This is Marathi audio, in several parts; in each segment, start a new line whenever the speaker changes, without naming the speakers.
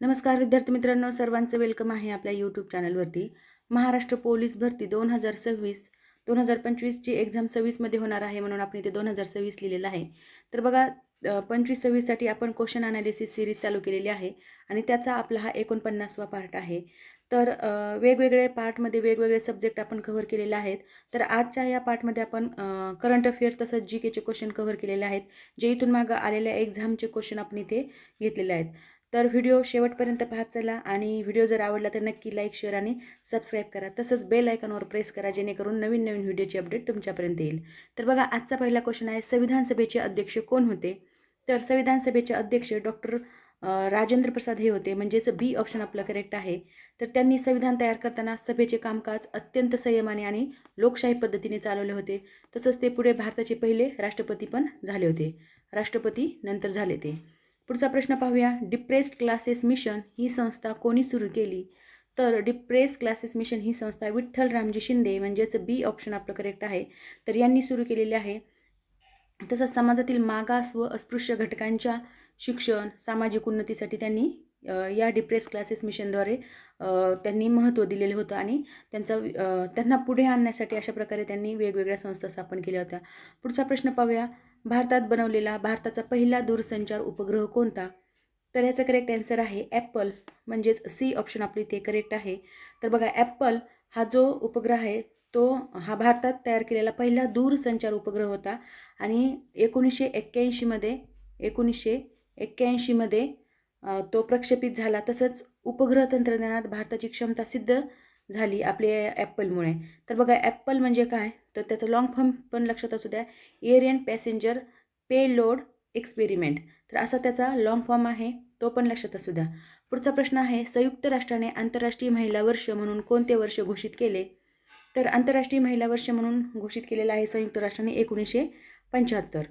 नमस्कार विद्यार्थी मित्रांनो, सर्वांचं वेलकम आहे आपल्या यूट्यूब चॅनलवरती. महाराष्ट्र पोलीस भरती 2025ची एक्झाम 26मध्ये होणार आहे, म्हणून आपण इथे 2026 लिहिलेलं आहे. तर बघा, 25-26साठी आपण क्वेश्चन अनालिसिस सिरीज चालू केलेली आहे आणि त्याचा आपला हा 49वा पार्ट आहे. तर वेगवेगळे पार्टमध्ये वेगवेगळे सब्जेक्ट आपण कव्हर केलेले आहेत. तर आजच्या या पार्टमध्ये आपण करंट अफेअर तसंच जी केचे क्वेश्चन कव्हर केलेले आहेत, जे इथून मागं आलेल्या एक्झामचे क्वेश्चन आपण इथे घेतलेले आहेत. तर व्हिडिओ शेवटपर्यंत पाहत चला आणि व्हिडिओ जर आवडला तर नक्की लाईक, शेअर आणि सबस्क्राईब करा. तसंच बेल आयकॉनवर प्रेस करा, जेणेकरून नवीन नवीन व्हिडिओची अपडेट तुमच्यापर्यंत येईल. तर बघा, आजचा पहिला क्वेश्चन आहे, संविधान सभेचे अध्यक्ष कोण होते? तर संविधान सभेचे अध्यक्ष डॉक्टर राजेंद्र प्रसाद हे होते, म्हणजेच बी ऑप्शन आपलं करेक्ट आहे. तर त्यांनी संविधान तयार करताना सभेचे कामकाज अत्यंत संयमाने आणि लोकशाही पद्धतीने चालवले होते. तसंच ते पुढे भारताचे पहिले राष्ट्रपती पण झाले होते. राष्ट्रपती नंतर झाले ते. पुढचा प्रश्न पाहूया. डिप्रेस्ड क्लासेस मिशन ही संस्था कोणी सुरू केली? तर डिप्रेस्ड क्लासेस मिशन ही संस्था विठ्ठल रामजी शिंदे, म्हणजेच बी ऑप्शन आपलं करेक्ट आहे, तर यांनी सुरू केलेली आहे. तसंच समाजातील मागास व अस्पृश्य घटकांच्या शिक्षण, सामाजिक उन्नतीसाठी त्यांनी या डिप्रेस क्लासेस मिशनद्वारे त्यांनी महत्त्व दिलेलं होतं आणि त्यांना पुढे आणण्यासाठी अशा प्रकारे त्यांनी वेगवेगळ्या संस्था स्थापन केल्या होत्या. पुढचा प्रश्न पाहूया. भारतात बनवलेला भारताचा पहिला दूरसंचार उपग्रह कोणता? तर याचं करेक्ट आन्सर आहे ॲपल, म्हणजेच सी ऑप्शन आपली ते करेक्ट आहे. तर बघा, ॲपल हा जो उपग्रह आहे तो हा भारतात तयार केलेला पहिला दूरसंचार उपग्रह होता आणि 1981मध्ये तो प्रक्षेपित झाला. तसंच उपग्रह तंत्रज्ञानात भारताची क्षमता सिद्ध झाली आपल्या ॲपलमुळे. तर बघा, ॲपल म्हणजे काय, तर त्याचं लॉंग फॉर्म पण लक्षात असू द्या, एरियन पॅसेंजर पेलोड एक्सपेरिमेंट. तर असा त्याचा लॉंग फॉर्म आहे, तो पण लक्षात असू द्या. पुढचा प्रश्न आहे, संयुक्त राष्ट्राने आंतरराष्ट्रीय महिला वर्ष म्हणून कोणते वर्ष घोषित केले? तर आंतरराष्ट्रीय महिला वर्ष म्हणून घोषित केलेला आहे संयुक्त राष्ट्राने 1975.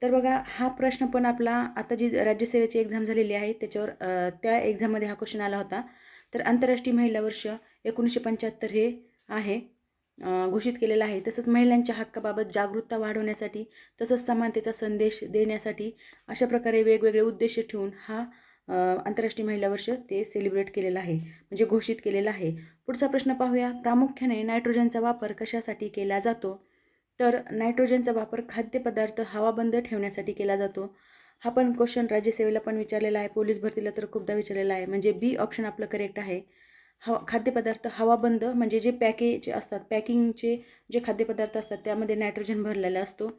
तर बघा, हा प्रश्न पण आपला आता जी राज्यसेवेची एक्झाम झालेली आहे त्याच्यावर त्या एक्झाममध्ये हा क्वेश्चन आला होता. तर आंतरराष्ट्रीय महिला वर्ष 1975 हे आहे घोषित केलेलं आहे. तसंच महिलांच्या हक्काबाबत जागरूकता वाढवण्यासाठी तसंच समानतेचा संदेश देण्यासाठी अशा प्रकारे वेगवेगळे उद्देश ठेवून हा आंतरराष्ट्रीय महिला वर्ष ते सेलिब्रेट केलेलं आहे, म्हणजे घोषित केलेलं आहे. पुढचा प्रश्न पाहूया. प्रामुख्याने नायट्रोजनचा वापर कशासाठी केला जातो? तर नायट्रोजनचा वापर खाद्यपदार्थ हवाबंद ठेवण्यासाठी केला जातो. हा पण क्वेश्चन राज्यसेवेला पण विचारलेला आहे, पोलीस भरतीला तर खूपदा विचारलेला आहे, म्हणजे बी ऑप्शन आपलं करेक्ट आहे. खाद्यपदार्थ हवाबंद म्हणजे जे पॅकेज असतात, पॅकिंगचे जे खाद्यपदार्थ असतात त्यामध्ये नायट्रोजन भरलेला असतो.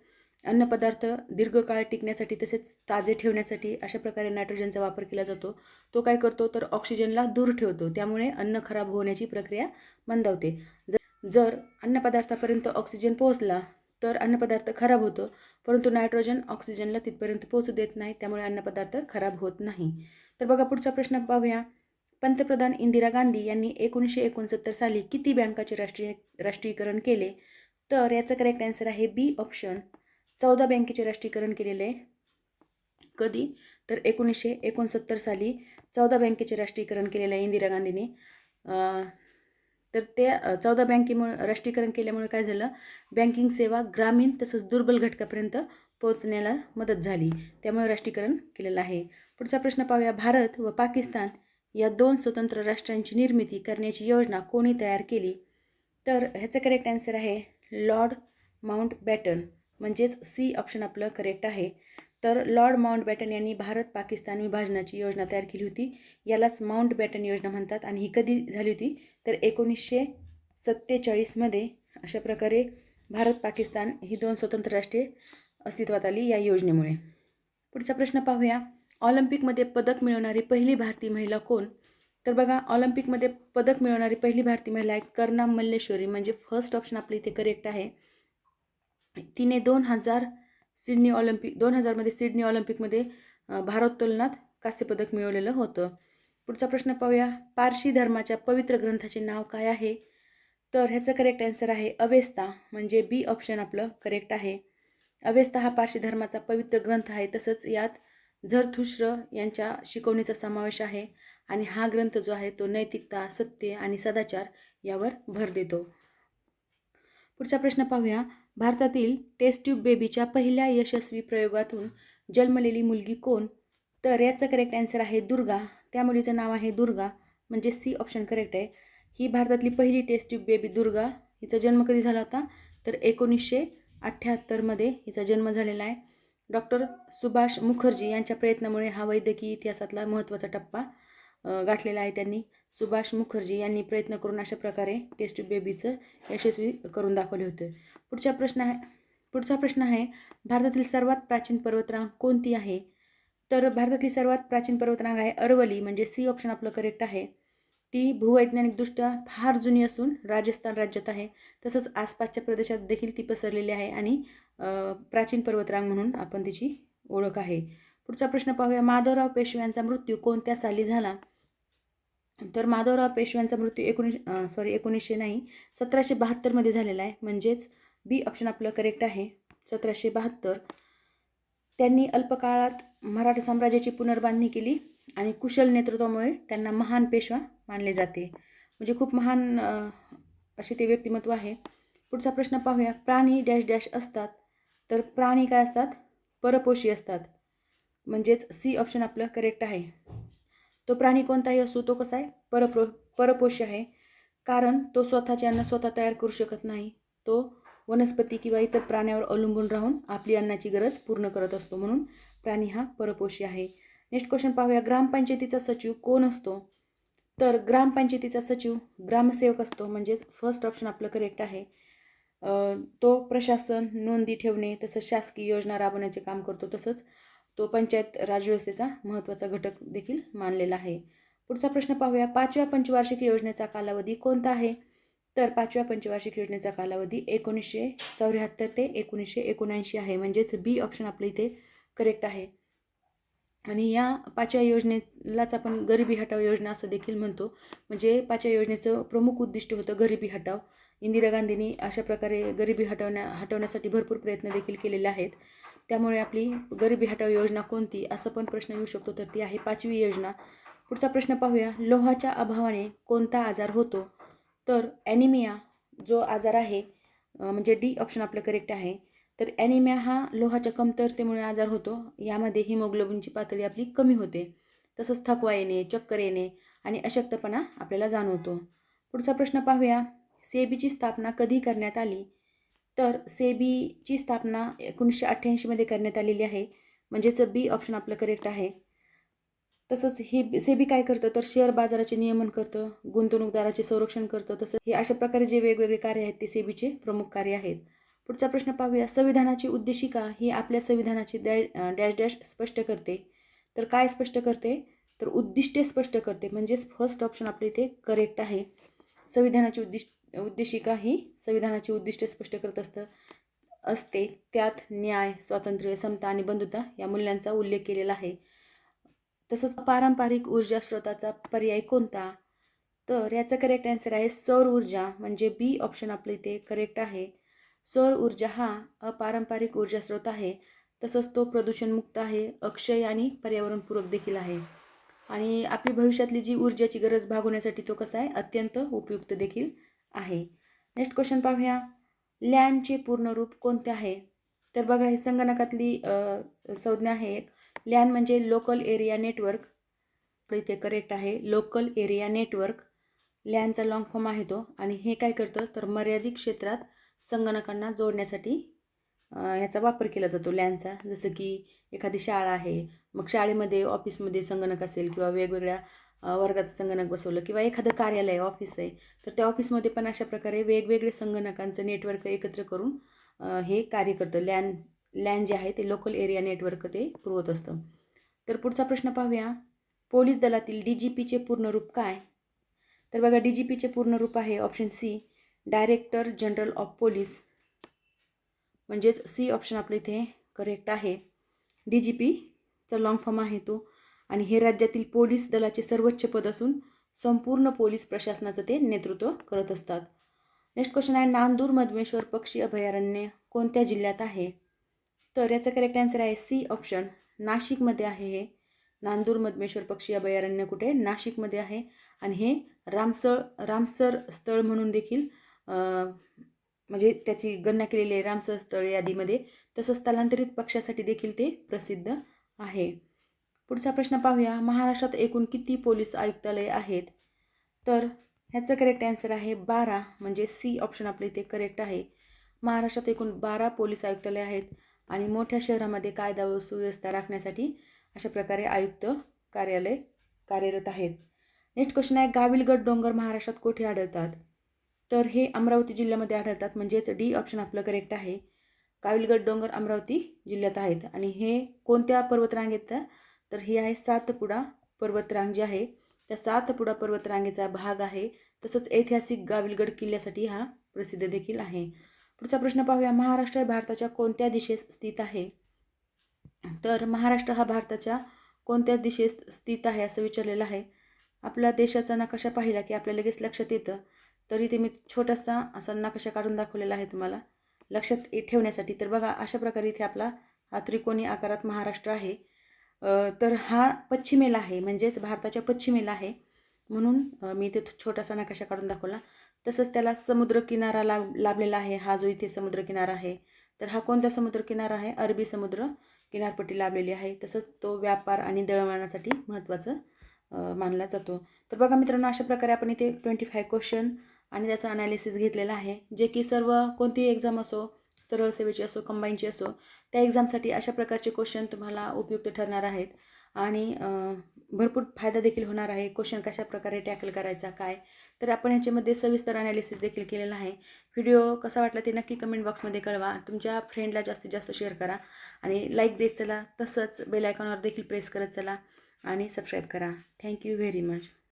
अन्नपदार्थ दीर्घकाळ टिकण्यासाठी तसेच ताजे ठेवण्यासाठी अशा प्रकारे नायट्रोजनचा वापर केला जातो. तो काय करतो, तर ऑक्सिजनला दूर ठेवतो, त्यामुळे अन्न खराब होण्याची प्रक्रिया मंदावते. जर अन्नपदार्थापर्यंत ऑक्सिजन पोहोचला तर अन्नपदार्थ खराब होतो, परंतु नायट्रोजन ऑक्सिजनला तिथपर्यंत पोहोचू देत नाही, त्यामुळे अन्नपदार्थ खराब होत नाही. तर बघा, पुढचा प्रश्न पाहूया. पंतप्रधान इंदिरा गांधी यांनी 1969 साली किती बँकाचे राष्ट्रीयकरण केले? तर याचं करेक्ट आन्सर आहे बी ऑप्शन, 14 बँकेचे राष्ट्रीयकरण केलेले आहे. कधी? तर 1969 साली 14 बँकेचे राष्ट्रीयकरण केलेलं आहे इंदिरा गांधीने. तर ते 14 बँकेमुळे राष्ट्रीयकरण केल्यामुळे काय झालं, बँकिंग सेवा ग्रामीण तसंच दुर्बल घटकापर्यंत पोहोचण्याला मदत झाली, त्यामुळे राष्ट्रीयकरण केलेलं आहे. पुढचा प्रश्न पाहूया. भारत व पाकिस्तान या दोन स्वतंत्र राष्ट्रांची निर्मिती करण्याची योजना कोणी तयार केली? तर ह्याचं करेक्ट आन्सर आहे लॉर्ड माउंटबॅटन, म्हणजेच सी ऑप्शन आपलं करेक्ट आहे. तर लॉर्ड माउंटबॅटन यांनी भारत पाकिस्तान विभाजनाची योजना तयार केली होती. यालाच माउंटबॅटन योजना म्हणतात आणि ही कधी झाली होती, तर 1947मध्ये अशा प्रकारे भारत पाकिस्तान ही दोन स्वतंत्र राष्ट्रे अस्तित्वात आली या योजनेमुळे. पुढचा प्रश्न पाहूया. ऑलिम्पिकमध्ये पदक मिळवणारी पहिली भारतीय महिला कोण? तर बघा, ऑलिम्पिकमध्ये पदक मिळवणारी पहिली भारतीय महिला आहे कर्णा मल्लेश्वरी, म्हणजे फर्स्ट ऑप्शन आपलं इथे करेक्ट आहे. तिने 2000मध्ये सिडनी ऑलिम्पिकमध्ये भारोत्तोलनात कांस्यपदक मिळवलेलं होतं. पुढचा प्रश्न पाहूया. पारशी धर्माच्या पवित्र ग्रंथाचे नाव काय आहे? तर ह्याचं करेक्ट आन्सर आहे अवेस्ता, म्हणजे बी ऑप्शन आपलं करेक्ट आहे. अवेस्ता हा पारशी धर्माचा पवित्र ग्रंथ आहे. तसंच यात झरथुष्ट्र यांच्या शिकवणीचा समावेश आहे आणि हा ग्रंथ जो आहे तो नैतिकता, सत्य आणि सदाचार यावर भर देतो. पुढचा प्रश्न पाहूया. भारतातील टेस्ट ट्यूब बेबीच्या पहिल्या यशस्वी प्रयोगातून जन्मलेली मुलगी कोण? तर याचं करेक्ट आन्सर आहे दुर्गा. त्या मुलीचं नाव आहे दुर्गा, म्हणजे सी ऑप्शन करेक्ट आहे. ही भारतातली पहिली टेस्ट ट्यूब बेबी दुर्गा. हिचा जन्म कधी झाला होता तर 1978मध्ये हिचा जन्म झालेला आहे. डॉक्टर सुभाष मुखर्जी यांच्या प्रयत्नामुळे हा वैद्यकीय इतिहासातला महत्त्वाचा टप्पा गाठलेला आहे. त्यांनी सुभाष मुखर्जी यांनी प्रयत्न करून अशा प्रकारे टेस्ट ट्यूब बेबीचं यशस्वी करून दाखवले होते. पुढचा प्रश्न आहे भारतातील सर्वात प्राचीन पर्वतरांग कोणती आहे? तर भारतातली सर्वात प्राचीन पर्वतरांग आहे अरवली, म्हणजे सी ऑप्शन आपलं करेक्ट आहे. ती भूवैज्ञानिकदृष्ट्या फार जुनी असून राजस्थान राज्यात आहे. तसंच आसपासच्या प्रदेशात देखील ती पसरलेली आहे आणि प्राचीन पर्वतरांग म्हणून आपण तिची ओळख आहे. पुढचा प्रश्न पाहूया. माधवराव पेशव्यांचा मृत्यू कोणत्या साली झाला? तर माधवराव पेशव्यांचा मृत्यू 1772मध्ये झालेला आहे, म्हणजेच बी ऑप्शन आपलं करेक्ट आहे, 1772. त्यांनी अल्पकाळात मराठा साम्राज्याची पुनर्बांधणी केली आणि कुशल नेतृत्वामुळे त्यांना महान पेशवा मानले जाते. म्हणजे खूप महान असे ते व्यक्तिमत्व आहे. पुढचा प्रश्न पाहूया. प्राणी डॅश डॅश असतात, तर प्राणी काय असतात? परपोषी असतात, म्हणजेच सी ऑप्शन आपलं करेक्ट आहे. तो प्राणी कोणताही असो तो कसा आहे? परपोषी आहे, कारण तो स्वतःचे अन्न स्वतः तयार करू शकत नाही. तो वनस्पती किंवा इतर प्राण्यावर अवलंबून राहून आपली अन्नाची गरज पूर्ण करत असतो, म्हणून प्राणी हा परपोषी आहे. नेक्स्ट क्वेश्चन पाहूया. ग्रामपंचायतीचा सचिव कोण असतो? तर ग्रामपंचायतीचा सचिव ग्रामसेवक असतो, म्हणजेच फर्स्ट ऑप्शन आपलं करेक्ट आहे. तो प्रशासन, नोंदी ठेवणे, तसंच शासकीय योजना राबवण्याचे काम करतो. तसंच तो पंचायत राजव्यवस्थेचा महत्त्वाचा घटक देखील मानलेला आहे. पुढचा प्रश्न पाहूया. 5व्या पंचवार्षिक योजनेचा कालावधी कोणता आहे? तर 5व्या पंचवार्षिक योजनेचा कालावधी 1974 ते 1979 आहे, म्हणजेच बी ऑप्शन आपलं इथे करेक्ट आहे. आणि या 5व्या योजनेलाच आपण गरिबी हटाव योजना असं देखील म्हणतो. म्हणजे 5व्या योजनेचं प्रमुख उद्दिष्ट होतं गरिबी हटाव. इंदिरा गांधींनी अशा प्रकारे गरिबी हटवण्यासाठी भरपूर प्रयत्न देखील केलेले आहेत. त्यामुळे आपली गरिबी हटाव योजना कोणती असं पण प्रश्न येऊ शकतो, तर ती आहे 5वी योजना. पुढचा प्रश्न पाहूया. लोहाच्या अभावाने कोणता आजार होतो? तर ॲनिमिया जो आजार आहे, म्हणजे डी ऑप्शन आपलं करेक्ट आहे. तर ॲनिमिया हा लोहाच्या कमतरतेमुळे आजार होतो. यामध्ये हिमोग्लोबिनची पातळी आपली कमी होते. तसंच थकवा येणे, चक्कर येणे आणि अशक्तपणा आपल्याला जाणवतो. पुढचा प्रश्न पाहूया. सेबीची स्थापना कधी करण्यात आली? तर सेबीची स्थापना 1988मध्ये करण्यात आलेली आहे, म्हणजेच बी ऑप्शन आपलं करेक्ट आहे. तसंच हे सेबी काय करतं तर शेअर बाजाराचे नियमन करतं, गुंतवणूकदाराचे संरक्षण करतं. तसं हे अशा प्रकारे जे वेगवेगळे कार्य आहेत ते सेबीचे प्रमुख कार्य आहेत. पुढचा प्रश्न पाहूया. संविधानाची उद्देशिका ही आपल्या संविधानाची डॅश डॅश स्पष्ट करते. तर काय स्पष्ट करते? तर उद्दिष्टे स्पष्ट करते, म्हणजेच फर्स्ट ऑप्शन आपल्या इथे करेक्ट आहे. संविधानाची उद्देशिका ही संविधानाची उद्दिष्टे स्पष्ट करत असते. त्यात न्याय, स्वातंत्र्य, समता आणि बंधुता या मूल्यांचा उल्लेख केलेला आहे. तसंच पारंपरिक ऊर्जा स्रोताचा पर्याय कोणता? तर याचा करेक्ट आन्सर आहे सौर ऊर्जा, म्हणजे बी ऑप्शन आपल्या इथे करेक्ट आहे. सौर ऊर्जा हा अपारंपरिक ऊर्जा स्रोत आहे. तसंच तो प्रदूषणमुक्त आहे, अक्षय आणि पर्यावरणपूरक देखील आहे. आणि आपली भविष्यातली जी ऊर्जाची गरज भागवण्यासाठी तो कसा आहे? अत्यंत उपयुक्त देखील आहे. नेक्स्ट क्वेश्चन पाहूया. लॅनचे पूर्ण रूप कोणते आहे? तर बघा, हे संगणकातली संज्ञा आहे. लॅन म्हणजे लोकल एरिया नेटवर्क, इथे करेक्ट आहे. लोकल एरिया नेटवर्क लॅनचा लॉंग फॉर्म आहे तो. आणि हे काय करतं तर मर्यादित क्षेत्रात संगणकांना जोडण्यासाठी ह्याचा वापर केला जातो लॅनचा. जसं की एखादी शाळा आहे, मग शाळेमध्ये ऑफिसमध्ये संगणक असेल किंवा वेगवेगळ्या वर्गात संगणक बसवलं किंवा एखादं कार्यालय ऑफिस आहे, तर त्या ऑफिसमध्ये पण अशा प्रकारे वेगवेगळे संगणकांचं नेटवर्क एकत्र करून हे कार्य करतं. लॅन जे आहे ते लोकल एरिया नेटवर्क ते पुरवत असतं. तर पुढचा प्रश्न पाहूया. पोलीस दलातील DGPचे पूर्ण रूप काय? तर बघा, DGPचे पूर्ण रूप आहे option C, director general of police, म्हणजेच सी ऑप्शन आपल्या इथे करेक्ट आहे. DGPचा लॉंग फॉर्म आहे तो. आणि हे राज्यातील पोलीस दलाचे सर्वोच्च पद असून संपूर्ण पोलीस प्रशासनाचं ते नेतृत्व करत असतात. नेक्स्ट क्वेश्चन आहे. नांदूर मधमेश्वर पक्षी अभयारण्य कोणत्या जिल्ह्यात आहे? तर याचा करेक्ट आन्सर आहे सी ऑप्शन, नाशिकमध्ये आहे. हे नांदूर मधमेश्वर पक्षी अभयारण्य कुठे? नाशिकमध्ये आहे. आणि हे रामसर स्थळ म्हणून देखील म्हणजे त्याची गणना केलेली आहे रामसर स्थळ यादीमध्ये. तसंच स्थलांतरित पक्ष्यासाठी देखील ते प्रसिद्ध आहे. पुढचा प्रश्न पाहूया. महाराष्ट्रात एकूण किती पोलीस आयुक्तालय आहेत? तर ह्याचं करेक्ट आन्सर आहे 12, म्हणजे सी ऑप्शन आपले इथे करेक्ट आहे. महाराष्ट्रात एकूण 12 पोलीस आयुक्तालय आहेत आणि मोठ्या शहरामध्ये कायदा व सुव्यवस्था राखण्यासाठी अशा प्रकारे आयुक्त कार्यालय कार्यरत आहेत. नेक्स्ट क्वेश्चन आहे, गाविलगड डोंगर महाराष्ट्रात कुठे आढळतात? तर हे अमरावती जिल्ह्यामध्ये आढळतात, म्हणजेच डी ऑप्शन आपलं करेक्ट आहे. गाविलगड डोंगर अमरावती जिल्ह्यात आहेत आणि हे कोणत्या पर्वतरांगेत? तर ही आहे सातपुडा पर्वतरांग जी आहे त्या सातपुडा पर्वतरांगेचा भाग आहे. तसंच ऐतिहासिक गाविलगड किल्ल्यासाठी हा प्रसिद्ध देखील आहे. पुढचा प्रश्न पाहूया. महाराष्ट्र हे भारताच्या कोणत्या दिशेस स्थित आहे? तर महाराष्ट्र हा भारताच्या कोणत्या दिशेस स्थित आहे असं विचारलेलं आहे. आपल्या देशाचा नकाशा पाहिला की आपल्या लगेच लक्षात येतं. तर इथे मी छोटासा असा नकाशा काढून दाखवलेला आहे तुम्हाला लक्षात ठेवण्यासाठी. तर बघा अशा प्रकारे इथे आपला हा त्रिकोणी आकारात महाराष्ट्र आहे. तर हा पश्चिमेला आहे, म्हणजेच भारताच्या पश्चिमेला आहे, म्हणून मी इथे छोटासा नकाशा काढून दाखवला. तसंच त्याला समुद्रकिनारा लाभलेला आहे. हा जो इथे समुद्रकिनारा आहे तर हा कोणता समुद्रकिनारा आहे? अरबी समुद्र किनारपट्टी लाभलेली आहे. तसंच तो व्यापार आणि दळणवळणासाठी महत्त्वाचं मानला जातो. तर बघा मित्रांनो, अशा प्रकारे आपण इथे 25 क्वेश्चन आणि त्याचा अनालिसिस घेतलेला आहे, जे की सर्व कोणतीही एक्झाम असो, सरळ सेवेची असो, कंबाईनची असो, त्या एक्झामसाठी अशा प्रकारचे क्वेश्चन तुम्हाला उपयुक्त ठरणार आहेत आणि भरपूर फायदा देखील होणार आहे. क्वेश्चन कशा प्रकारे टॅकल करायचा काय, तर आपण ह्याच्यामध्ये सविस्तर अनालिसिस देखील केलेला आहे. व्हिडिओ कसा वाटला ते नक्की कमेंट बॉक्समध्ये कळवा. तुमच्या फ्रेंडला जास्तीत जास्त शेअर करा आणि लाईक देत चला. तसंच बेल आयकॉनवर देखील प्रेस करत चला आणि सबस्क्राईब करा. Thank you very much.